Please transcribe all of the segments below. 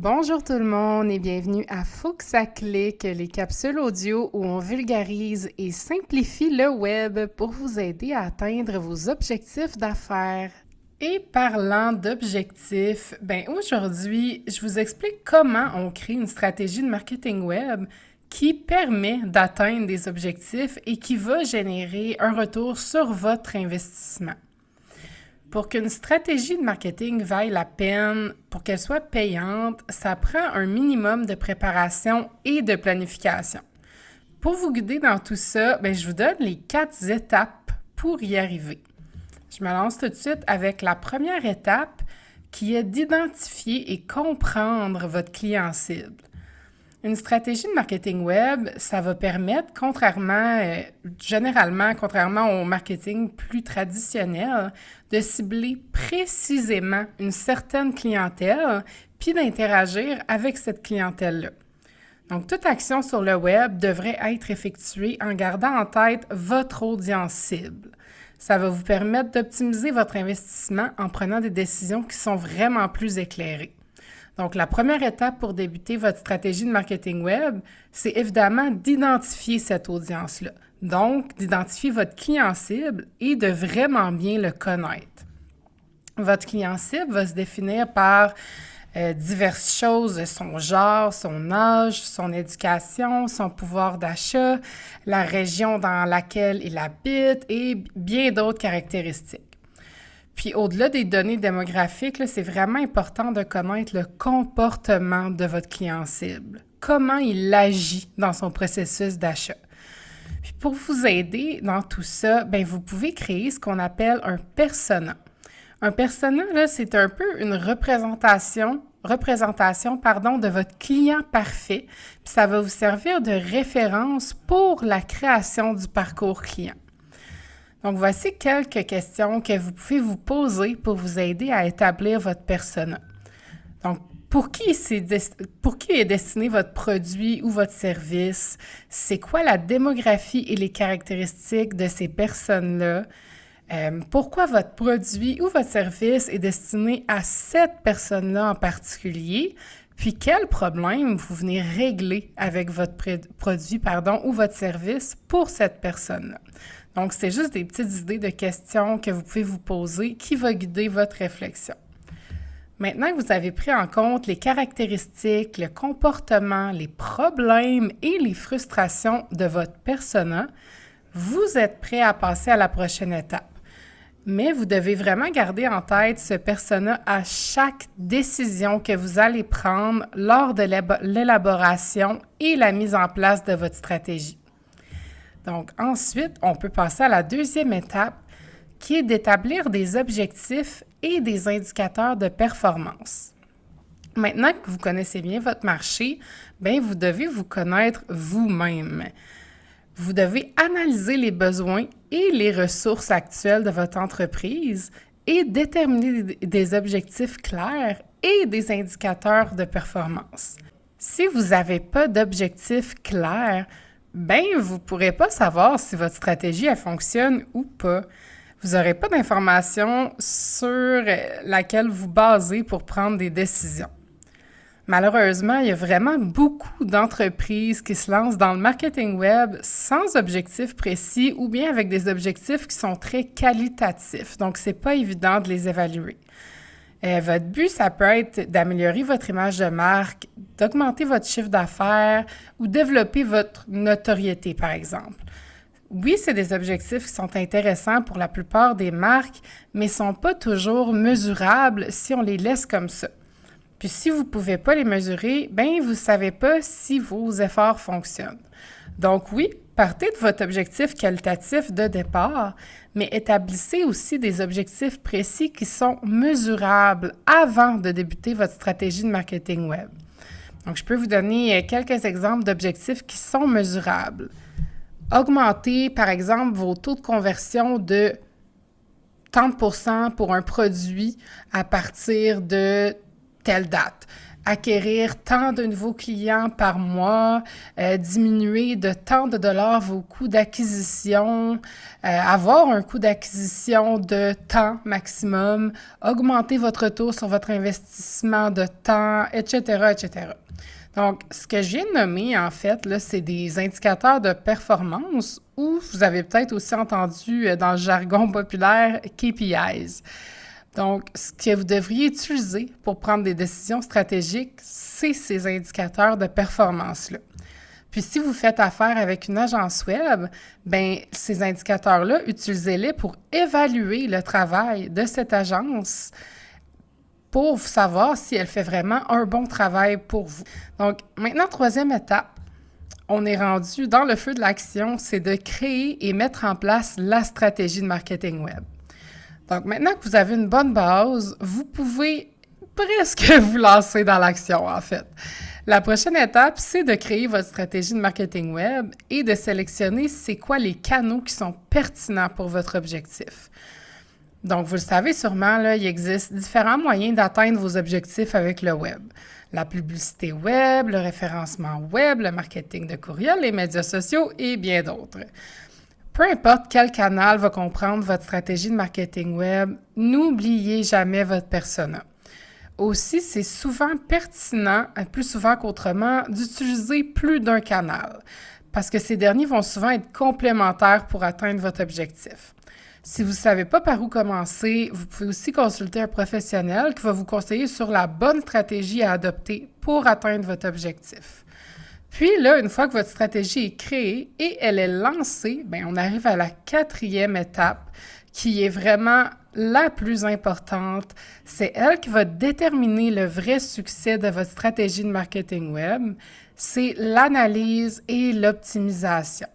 Bonjour tout le monde et bienvenue à Faut que ça clique, les capsules audio où on vulgarise et simplifie le web pour vous aider à atteindre vos objectifs d'affaires. Et parlant d'objectifs, aujourd'hui, je vous explique comment on crée une stratégie de marketing web qui permet d'atteindre des objectifs et qui va générer un retour sur votre investissement. Pour qu'une stratégie de marketing vaille la peine, pour qu'elle soit payante, ça prend un minimum de préparation et de planification. Pour vous guider dans tout ça, je vous donne les 4 étapes pour y arriver. Je me lance tout de suite avec la première étape qui est d'identifier et comprendre votre client cible. Une stratégie de marketing web, ça va permettre, généralement, contrairement au marketing plus traditionnel, de cibler précisément une certaine clientèle puis d'interagir avec cette clientèle-là. Donc, toute action sur le web devrait être effectuée en gardant en tête votre audience cible. Ça va vous permettre d'optimiser votre investissement en prenant des décisions qui sont vraiment plus éclairées. Donc, la première étape pour débuter votre stratégie de marketing web, c'est évidemment d'identifier cette audience-là. Donc, d'identifier votre client cible et de vraiment bien le connaître. Votre client cible va se définir par diverses choses, son genre, son âge, son éducation, son pouvoir d'achat, la région dans laquelle il habite et bien d'autres caractéristiques. Puis au-delà des données démographiques, c'est vraiment important de connaître le comportement de votre client cible. Comment il agit dans son processus d'achat. Puis pour vous aider dans tout ça, vous pouvez créer ce qu'on appelle un persona. Un persona, là, c'est un peu une représentation de votre client parfait. Puis ça va vous servir de référence pour la création du parcours client. Donc, voici quelques questions que vous pouvez vous poser pour vous aider à établir votre persona. Donc, pour qui est destiné votre produit ou votre service? C'est quoi la démographie et les caractéristiques de ces personnes-là? Pourquoi votre produit ou votre service est destiné à cette personne-là en particulier? Puis, quel problème vous venez régler avec votre produit ou votre service pour cette personne-là? Donc, c'est juste des petites idées de questions que vous pouvez vous poser qui va guider votre réflexion. Maintenant que vous avez pris en compte les caractéristiques, le comportement, les problèmes et les frustrations de votre persona, vous êtes prêt à passer à la prochaine étape. Mais vous devez vraiment garder en tête ce persona à chaque décision que vous allez prendre lors de l'élaboration et la mise en place de votre stratégie. Donc, ensuite, on peut passer à la deuxième étape qui est d'établir des objectifs et des indicateurs de performance. Maintenant que vous connaissez bien votre marché, vous devez vous connaître vous-même. Vous devez analyser les besoins et les ressources actuelles de votre entreprise et déterminer des objectifs clairs et des indicateurs de performance. Si vous n'avez pas d'objectifs clairs, vous ne pourrez pas savoir si votre stratégie elle fonctionne ou pas. Vous n'aurez pas d'informations sur laquelle vous basez pour prendre des décisions. Malheureusement, il y a vraiment beaucoup d'entreprises qui se lancent dans le marketing web sans objectifs précis ou bien avec des objectifs qui sont très qualitatifs. Donc, c'est pas évident de les évaluer. Votre but, ça peut être d'améliorer votre image de marque, d'augmenter votre chiffre d'affaires ou développer votre notoriété, par exemple. Oui, c'est des objectifs qui sont intéressants pour la plupart des marques, mais ne sont pas toujours mesurables si on les laisse comme ça. Puis si vous ne pouvez pas les mesurer, vous ne savez pas si vos efforts fonctionnent. Donc oui, partez de votre objectif qualitatif de départ, mais établissez aussi des objectifs précis qui sont mesurables avant de débuter votre stratégie de marketing web. Donc, je peux vous donner quelques exemples d'objectifs qui sont mesurables. Augmenter, par exemple, vos taux de conversion de 30% pour un produit à partir de telle date. acquérir tant de nouveaux clients par mois, diminuer de tant de dollars vos coûts d'acquisition, avoir un coût d'acquisition de temps maximum, augmenter votre retour sur votre investissement de temps, etc., etc. Donc, ce que je viens de nommer, en fait, là, c'est des indicateurs de performance ou vous avez peut-être aussi entendu dans le jargon populaire KPIs. Donc, ce que vous devriez utiliser pour prendre des décisions stratégiques, c'est ces indicateurs de performance-là. Puis, si vous faites affaire avec une agence web, bien, ces indicateurs-là, utilisez-les pour évaluer le travail de cette agence pour savoir si elle fait vraiment un bon travail pour vous. Donc, maintenant, troisième étape, on est rendu dans le feu de l'action, c'est de créer et mettre en place la stratégie de marketing web. Donc, maintenant que vous avez une bonne base, vous pouvez presque vous lancer dans l'action, en fait. La prochaine étape, c'est de créer votre stratégie de marketing web et de sélectionner c'est quoi les canaux qui sont pertinents pour votre objectif. Donc, vous le savez sûrement, là, il existe différents moyens d'atteindre vos objectifs avec le web. La publicité web, le référencement web, le marketing de courriel, les médias sociaux et bien d'autres. Peu importe quel canal va comprendre votre stratégie de marketing web, n'oubliez jamais votre persona. Aussi, c'est souvent pertinent, plus souvent qu'autrement, d'utiliser plus d'un canal, parce que ces derniers vont souvent être complémentaires pour atteindre votre objectif. Si vous ne savez pas par où commencer, vous pouvez aussi consulter un professionnel qui va vous conseiller sur la bonne stratégie à adopter pour atteindre votre objectif. Puis là, une fois que votre stratégie est créée et elle est lancée, bien, on arrive à la quatrième étape qui est vraiment la plus importante. C'est elle qui va déterminer le vrai succès de votre stratégie de marketing web. C'est l'analyse et l'optimisation.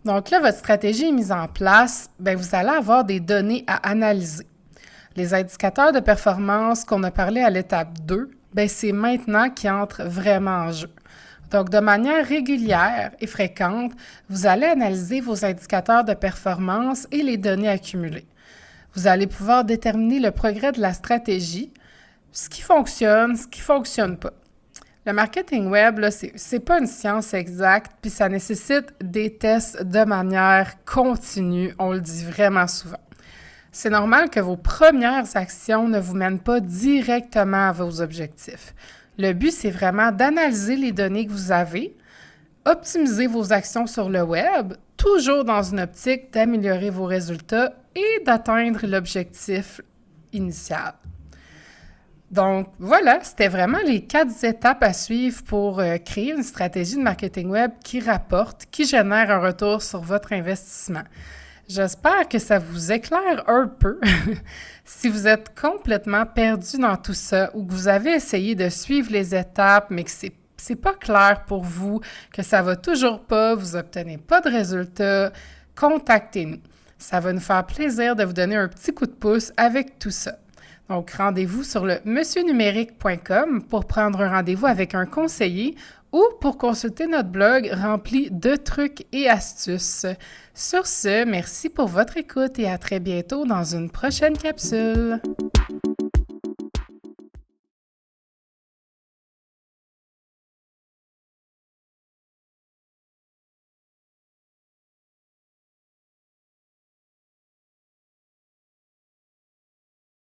Donc là, votre stratégie est mise en place, bien, vous allez avoir des données à analyser. Les indicateurs de performance qu'on a parlé à l'étape 2, bien, c'est maintenant qu'ils entrent vraiment en jeu. Donc, de manière régulière et fréquente, vous allez analyser vos indicateurs de performance et les données accumulées. Vous allez pouvoir déterminer le progrès de la stratégie, ce qui fonctionne, ce qui ne fonctionne pas. Le marketing web, là, c'est pas une science exacte, puis ça nécessite des tests de manière continue, on le dit vraiment souvent. C'est normal que vos premières actions ne vous mènent pas directement à vos objectifs. Le but, c'est vraiment d'analyser les données que vous avez, optimiser vos actions sur le web, toujours dans une optique d'améliorer vos résultats et d'atteindre l'objectif initial. Donc voilà, c'était vraiment les 4 étapes à suivre pour créer une stratégie de marketing web qui rapporte, qui génère un retour sur votre investissement. J'espère que ça vous éclaire un peu. Si vous êtes complètement perdu dans tout ça ou que vous avez essayé de suivre les étapes, mais que c'est pas clair pour vous, que ça va toujours pas, vous obtenez pas de résultats, contactez-nous. Ça va nous faire plaisir de vous donner un petit coup de pouce avec tout ça. Donc, rendez-vous sur le monsieurnumérique.com pour prendre un rendez-vous avec un conseiller ou pour consulter notre blog rempli de trucs et astuces. Sur ce, merci pour votre écoute et à très bientôt dans une prochaine capsule.